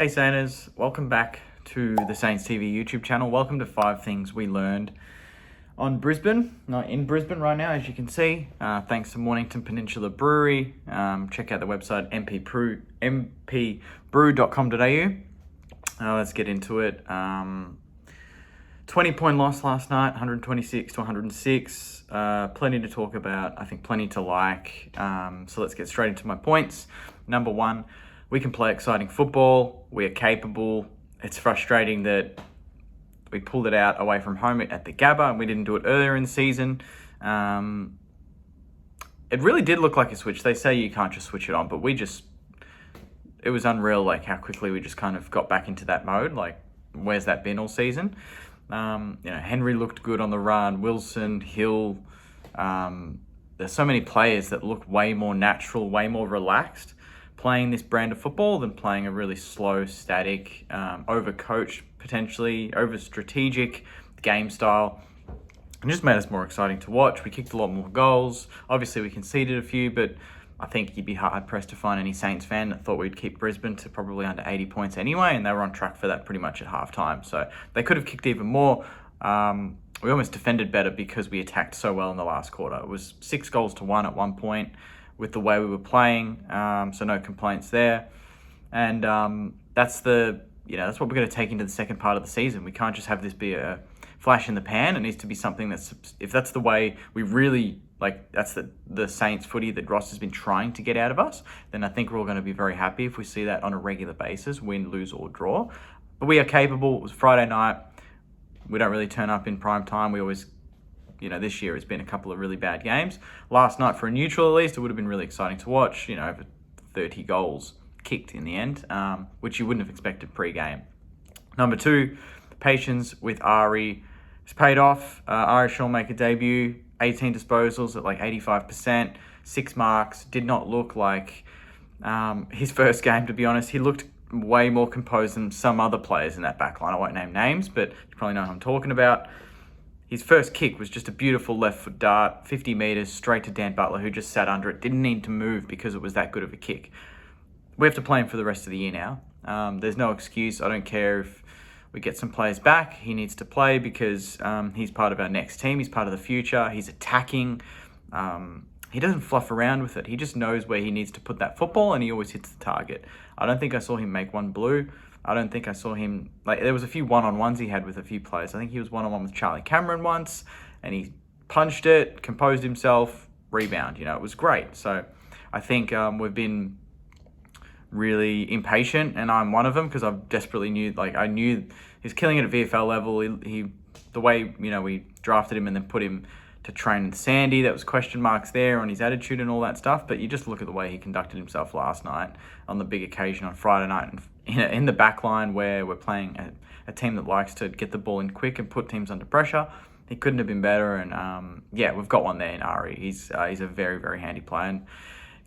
Hey Sainers, welcome back to the Saints TV YouTube channel. Welcome to 5 things we learned on Brisbane, not in Brisbane right now, as you can see. Thanks to Mornington Peninsula Brewery. Check out the website mpbrew.com.au. Let's get into it. 20-point loss last night, 126 to 106. Plenty to talk about, I think plenty to like. So let's get straight into my points. Number 1, we can play exciting football. We are capable. It's frustrating that we pulled it out away from home at the Gabba and we didn't do it earlier in the season. It really did look like a switch. They say you can't just switch it on, but it was unreal like how quickly we just kind of got back into that mode. Like, where's that been all season? Henry looked good on the run, Wilson, Hill. There's so many players that look way more natural, way more relaxed playing this brand of football than playing a really slow, static, over-coached, potentially, over-strategic game style. It just made us more exciting to watch. We kicked a lot more goals. Obviously, we conceded a few, but I think you'd be hard-pressed to find any Saints fan that thought we'd keep Brisbane to probably under 80 points anyway, and they were on track for that pretty much at halftime. So they could have kicked even more. We almost defended better because we attacked so well in the last quarter. It was 6-1 at one point with the way we were playing, so no complaints there. And that's what we're going to take into the second part of the season. We can't just have this be a flash in the pan. It needs to be something if that's the way we really, that's the Saints footy that Ross has been trying to get out of us, then I think we're all going to be very happy if we see that on a regular basis, win, lose, or draw. But we are capable. It was Friday night. We don't really turn up in prime time. We always, this year it's been a couple of really bad games. Last night, for a neutral at least, it would have been really exciting to watch. Over 30 goals kicked in the end, which you wouldn't have expected pre-game. Number 2, patience with Ari has paid off. Ari Shaw make a debut, 18 disposals at 85%, 6 marks. Did not look like his first game, to be honest. He looked way more composed than some other players in that back line. I won't name names, but you probably know who I'm talking about. His first kick was just a beautiful left foot dart, 50 metres, straight to Dan Butler, who just sat under it. Didn't need to move because it was that good of a kick. We have to play him for the rest of the year now. There's no excuse. I don't care if we get some players back. He needs to play because he's part of our next team. He's part of the future. He's attacking. He doesn't fluff around with it. He just knows where he needs to put that football, and he always hits the target. I don't think I saw him make one blue. I don't think I saw him, there was a few one-on-ones he had with a few players. I think he was one-on-one with Charlie Cameron once, and he punched it, composed himself, rebound. It was great. So I think we've been really impatient, and I'm one of them because I desperately I knew he's killing it at VFL level. The way, we drafted him and then put him to train with Sandy, that was question marks there on his attitude and all that stuff. But you just look at the way he conducted himself last night on the big occasion on Friday night, and in the back line where we're playing a team that likes to get the ball in quick and put teams under pressure. He couldn't have been better, and we've got one there in Ari. He's a very, very handy player, and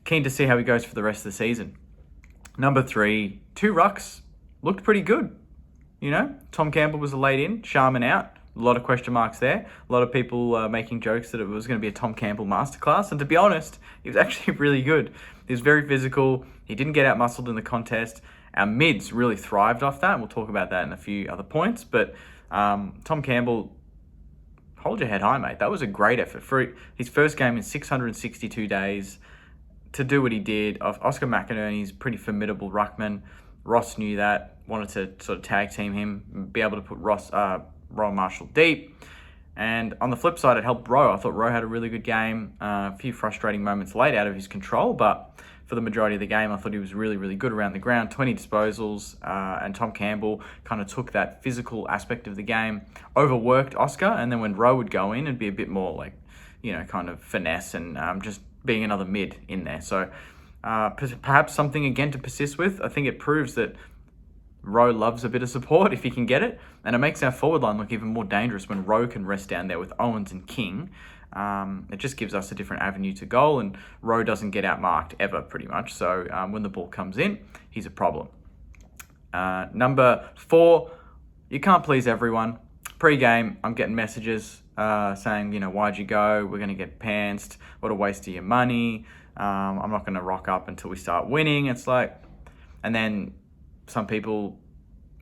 keen to see how he goes for the rest of the season. Number 3, 2 rucks looked pretty good. Tom Campbell was a late in, Sharman out. A lot of question marks there. A lot of people making jokes that it was going to be a Tom Campbell masterclass. And to be honest, he was actually really good. He was very physical. He didn't get out-muscled in the contest. Our mids really thrived off that. We'll talk about that in a few other points. But Tom Campbell, hold your head high, mate. That was a great effort. For his first game in 662 days, to do what he did. Oscar McInerney's pretty formidable ruckman. Ross knew that, wanted to sort of tag team him, be able to put Rowan Marshall deep. And on the flip side, it helped Rowe. I thought Rowe had a really good game. A few frustrating moments late out of his control, but for the majority of the game, I thought he was really, really good around the ground. 20 disposals, and Tom Campbell kind of took that physical aspect of the game, overworked Oscar, and then when Rowe would go in, it'd be a bit more kind of finesse and just being another mid in there. So perhaps something again to persist with. I think it proves that Rowe loves a bit of support if he can get it, and it makes our forward line look even more dangerous when Rowe can rest down there with Owens and King. It just gives us a different avenue to goal, and Rowe doesn't get outmarked ever, pretty much. So when the ball comes in, he's a problem. Number 4, you can't please everyone. Pre-game, I'm getting messages saying, why'd you go? We're going to get pantsed. What a waste of your money. I'm not going to rock up until we start winning. It's and then some people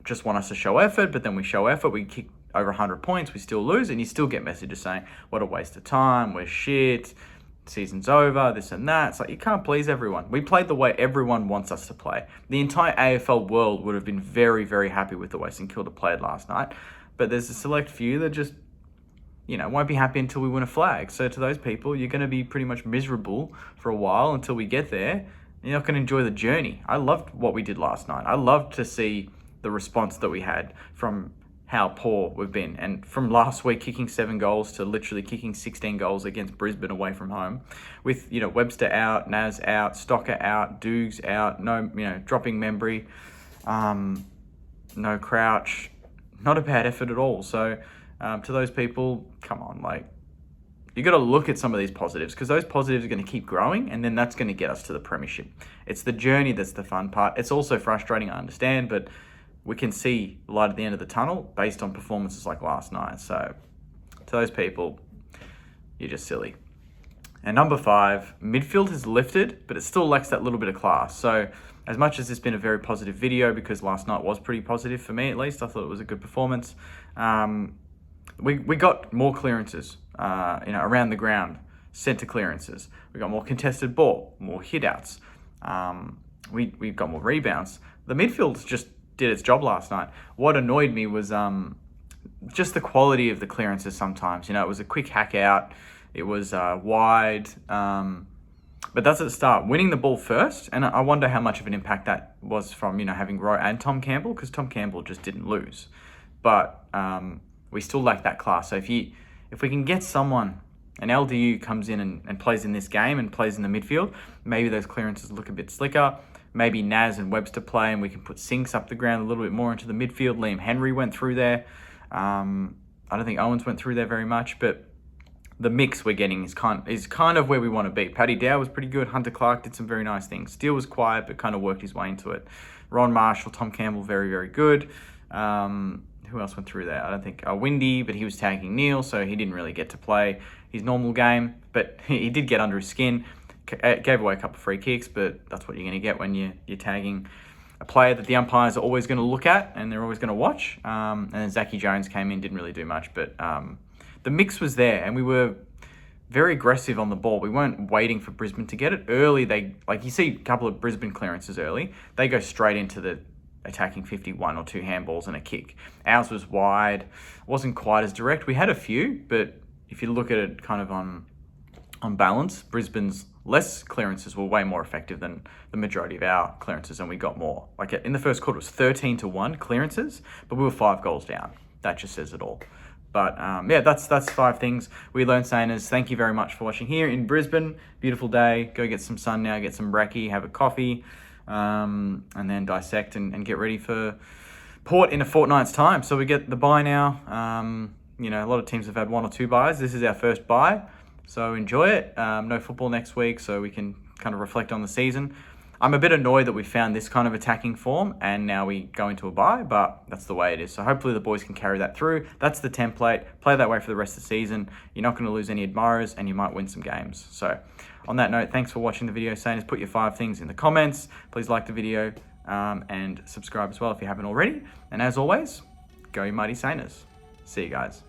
just want us to show effort, but then we show effort, we kick over 100 points, we still lose, and you still get messages saying, what a waste of time, we're shit, season's over, this and that. It's like, you can't please everyone. We played the way everyone wants us to play. The entire AFL world would have been very, very happy with the way St Kilda played last night, but there's a select few that just, won't be happy until we win a flag. So to those people, you're going to be pretty much miserable for a while until we get there. You're not going to enjoy the journey. I loved what we did last night. I loved to see the response that we had from how poor we've been. And from last week, kicking 7 goals to literally kicking 16 goals against Brisbane away from home. With, Webster out, Naz out, Stocker out, Dukes out, no, dropping Membry, no Crouch. Not a bad effort at all. So to those people, come on, you got to look at some of these positives, because those positives are going to keep growing, and then that's going to get us to the premiership. It's the journey that's the fun part. It's also frustrating, I understand, but we can see light at the end of the tunnel based on performances like last night. So to those people, you're just silly. And number 5, midfield has lifted, but it still lacks that little bit of class. So as much as it's been a very positive video, because last night was pretty positive for me at least, I thought it was a good performance. We got more clearances, around the ground, centre clearances. We got more contested ball, more hit-outs. We've got more rebounds. The midfield just did its job last night. What annoyed me was just the quality of the clearances sometimes. It was a quick hack out. It was wide. But that's at the start. Winning the ball first, and I wonder how much of an impact that was from, having Rowe and Tom Campbell, because Tom Campbell just didn't lose. But we still lack that class. So if we can get someone, an LDU comes in and plays in this game and plays in the midfield, maybe those clearances look a bit slicker. Maybe Naz and Webster play, and we can put Sinks up the ground a little bit more into the midfield. Liam Henry went through there. I don't think Owens went through there very much, but the mix we're getting is kind of where we want to be. Paddy Dow was pretty good. Hunter Clark did some very nice things. Steele was quiet, but kind of worked his way into it. Ron Marshall, Tom Campbell, very, very good. Who else went through there? I don't think Windy, but he was tagging Neil, so he didn't really get to play his normal game, but he did get under his skin. Gave away a couple of free kicks, but that's what you're going to get when you're tagging a player that the umpires are always going to look at and they're always going to watch. And then Zachy Jones came in, didn't really do much, but the mix was there, and we were very aggressive on the ball. We weren't waiting for Brisbane to get it early. You see a couple of Brisbane clearances early, they go straight into the attacking 51 or 2 handballs and a kick. Ours was wide, wasn't quite as direct. We had a few, but if you look at it kind of on balance, Brisbane's less clearances were way more effective than the majority of our clearances, and we got more. In the first quarter, it was 13-1 clearances, but we were 5 goals down. That just says it all. But that's 5 things we learned, Saners. Thank you very much for watching here in Brisbane. Beautiful day. Go get some sun now, get some brekkie, have a coffee, and then dissect and get ready for Port in a fortnight's time. So we get the bye now. A lot of teams have had 1 or 2 byes. This is our first bye. So enjoy it. No football next week, so we can kind of reflect on the season. I'm a bit annoyed that we found this kind of attacking form and now we go into a bye, but that's the way it is. So hopefully the boys can carry that through. That's the template. Play that way for the rest of the season. You're not going to lose any admirers and you might win some games. So on that note, thanks for watching the video. Saners, put your 5 things in the comments. Please like the video and subscribe as well if you haven't already. And as always, go you mighty Saners. See you guys.